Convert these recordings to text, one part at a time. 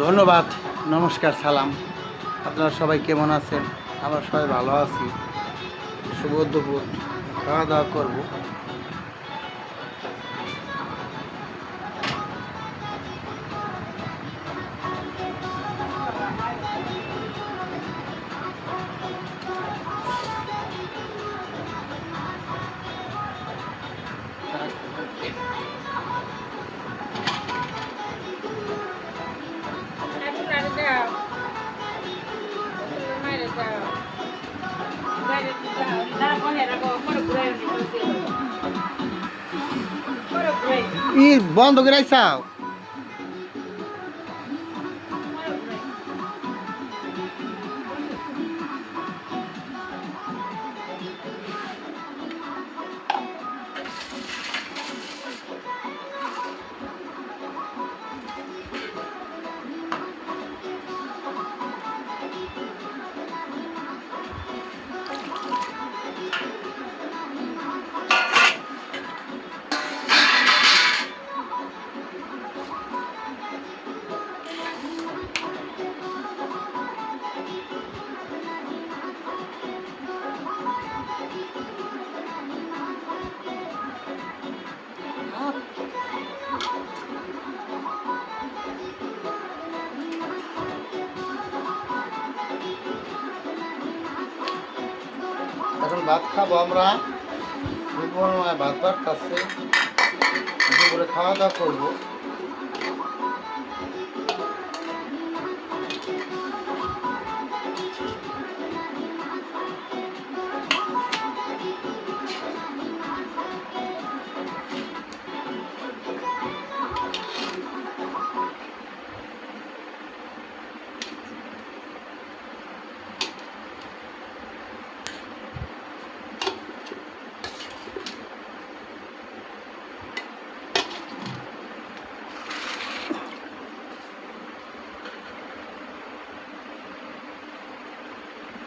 ধন্যবাদ, নমস্কার, সালাম। আপনারা সবাই কেমন আছেন? আমরা সবাই ভালো আছি। শুভ দুপুর, খাওয়া দাওয়া করবো। ই বন্ধ করে আইসাও। এখন ভাত খাবো আমরা। দুপুরে ভাত বাড়তেছে, দুপুরে খাওয়া দাওয়া করবো।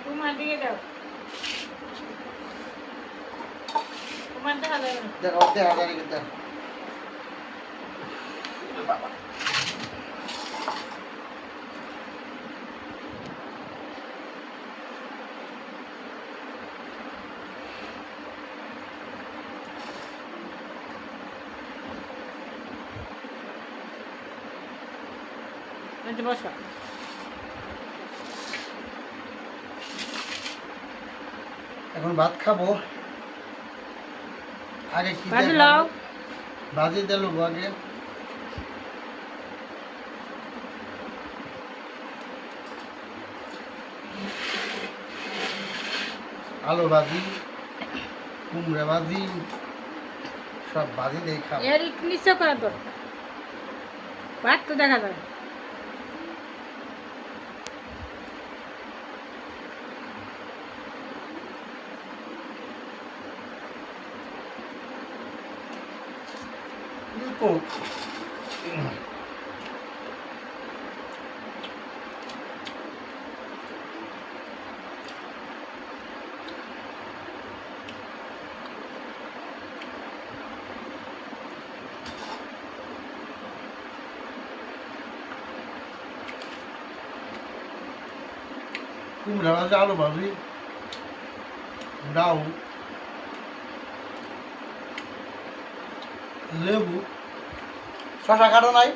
তোমার দিকে দাও, তোমার দেখা যাবে না। দেখো দেখা যায় কিন্তু বসো। এখন ভাত খাবো। আগে কি ভাজি লাও, ভাজি দিল আগে। আলু ভাজি, কুমড়া ভাজি, সব ভাজি দিয়ে খাবো। এর নিচে করা তো ভাত তো দেখা যায়। কুমড়া ভাজি, আলু ভাজি, ডাউ, লেবু, শশা কাটো নাই।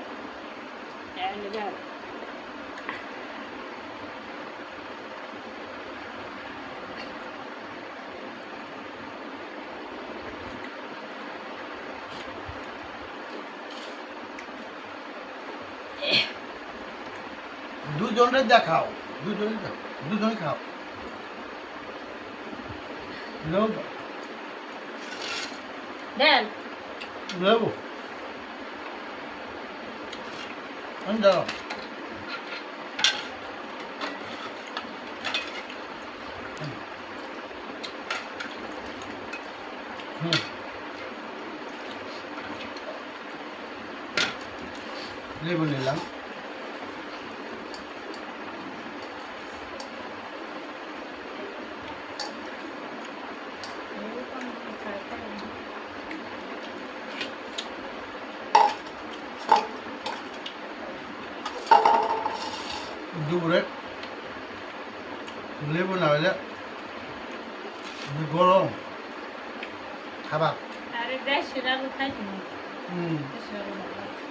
দুজনে দেখাও, দুজনে দাও, দুজনে খাও। লেবু, দেন লেবু দাও। লেবু নিলাম। দুপুরে লেবু না হইলে গরম খাবার আরে দেশের আলু খাইছি না হুম দেশের আলু ভালো লাগে।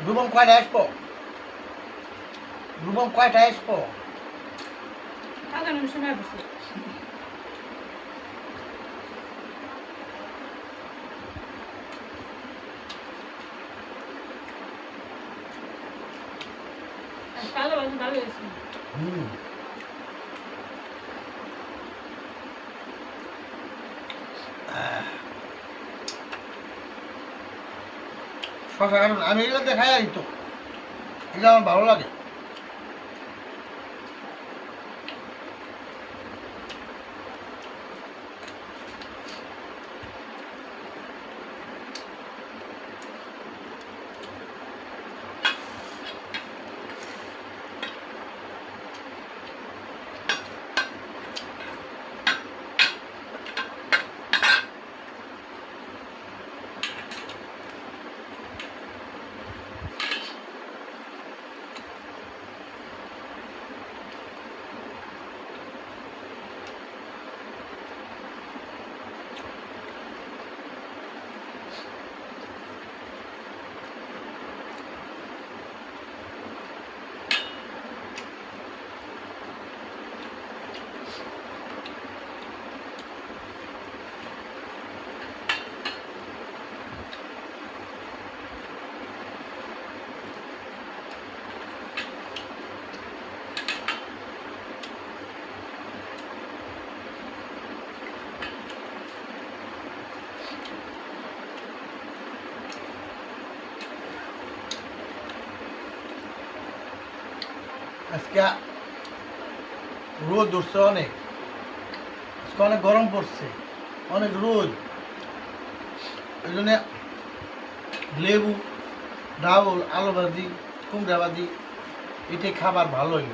রুবম কয়টায় আসবো রুবম কয়টায় আসবো আগানোর সময় বসে ভালো ভালো ভালো হয়েছে হুম শশা কারণ আমি এগুলো দেখাই আর তো এগুলো আমার ভালো লাগে আজকে রোদ উঠছে অনেক আজকে অনেক গরম পড়ছে অনেক রোদ এই জন্য লেবু ডাউল আলু ভাজি কুমড়া ভাজি এটাই খাবার ভালো হইল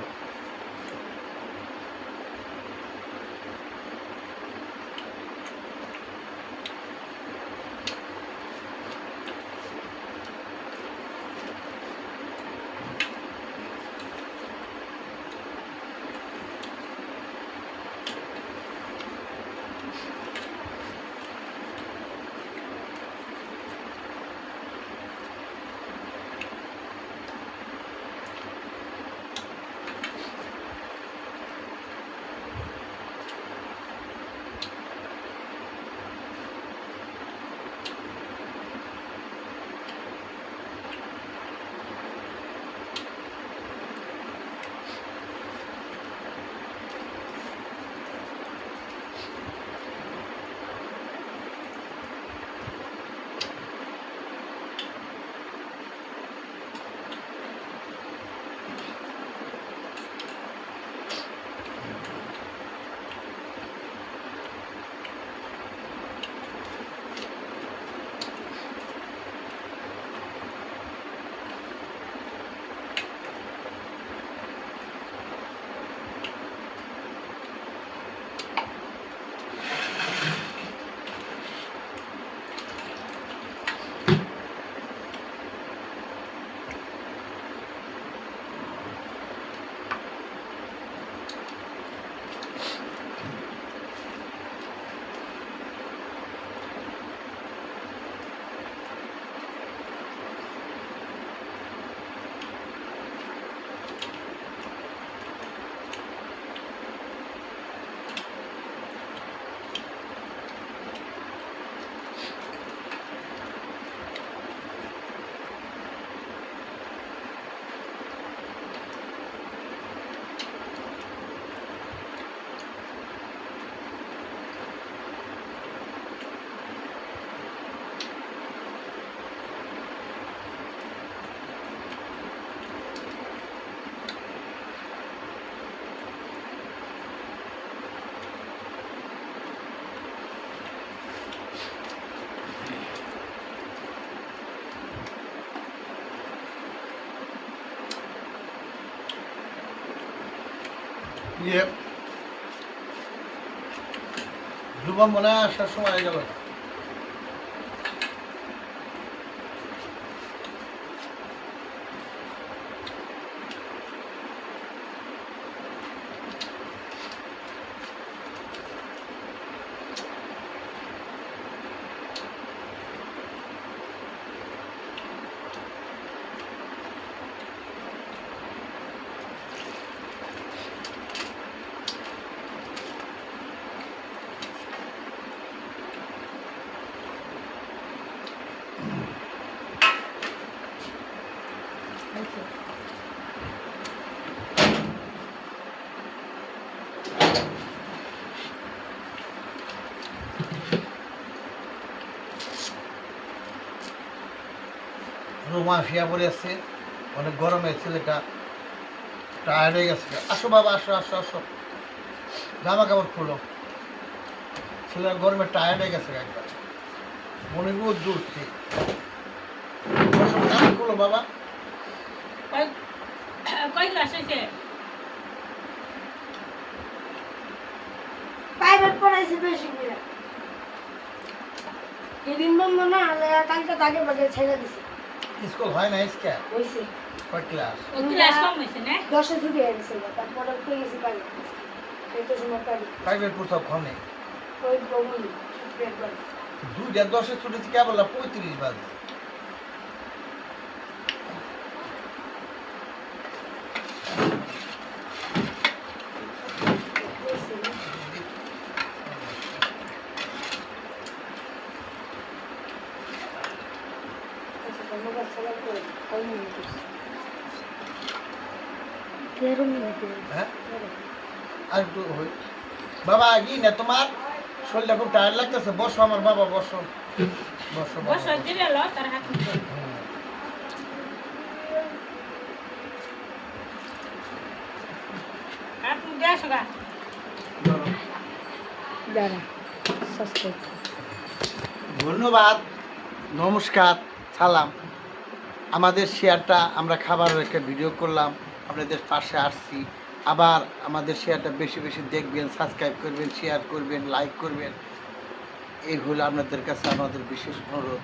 ইয়ে যুব মনে হয় আসার সময় হয়ে গেল। রোমা শুয়া পড়ে আছে, অনেক গরমে ছেলেটা টায়ার্ড হয়ে গেছে। আসো বাবা, আসো আসো আসো, জামা কাপড় খোলো। ছেলের গরমে টায়ার্ড হয়ে গেছে একবার, মনে রোদ দূরছে। জামা খোলো বাবা। কই গ্লাস হয়েছে? প্রাইভেট পড়াইছে বেশি করে। এদিন বন্ধ না হলে কালকে তাকে বাজে ছেড়ে দিছে। স্কুল হয় না আজকে? হয়েছে কয় ক্লাস? ও গ্লাস কম হয়েছে না? 10 ছুটি হয়ে গেছে, তারপরে পেয়ে গেছি পানি। এই তো সময় পানি প্রাইভেট কোথাও খনে ওই বগুলি পেট করে। 2:10 ছুটি থেকে বললা 35 বাজে। ধন্যবাদ সালাম করে কয় মিনিট হয়েছে? 13 মিনিট হ্যাঁ আর একটু হই বাবা। কি না তোমার শরীরটা খুব টায়ার্ড লাগতেছে, বসো আমার বাবা, বসো বসো বাবা, বসো দিলে লো তার হাত মুখে। হাত মুখ দিয়ে আসো গা। ধরো। দাঁড়া সাবস্ক্রাইব। ধন্যবাদ, নমস্কার, সালাম। আমাদের শেয়ারটা আমরা খাবারের একটা ভিডিও করলাম, আপনাদের পাশে আসছি। আবার আমাদের শেয়ারটা বেশি বেশি দেখবেন, সাবস্ক্রাইব করবেন, শেয়ার করবেন, লাইক করবেন। এই হলো আপনাদের কাছে আমাদের বিশেষ অনুরোধ।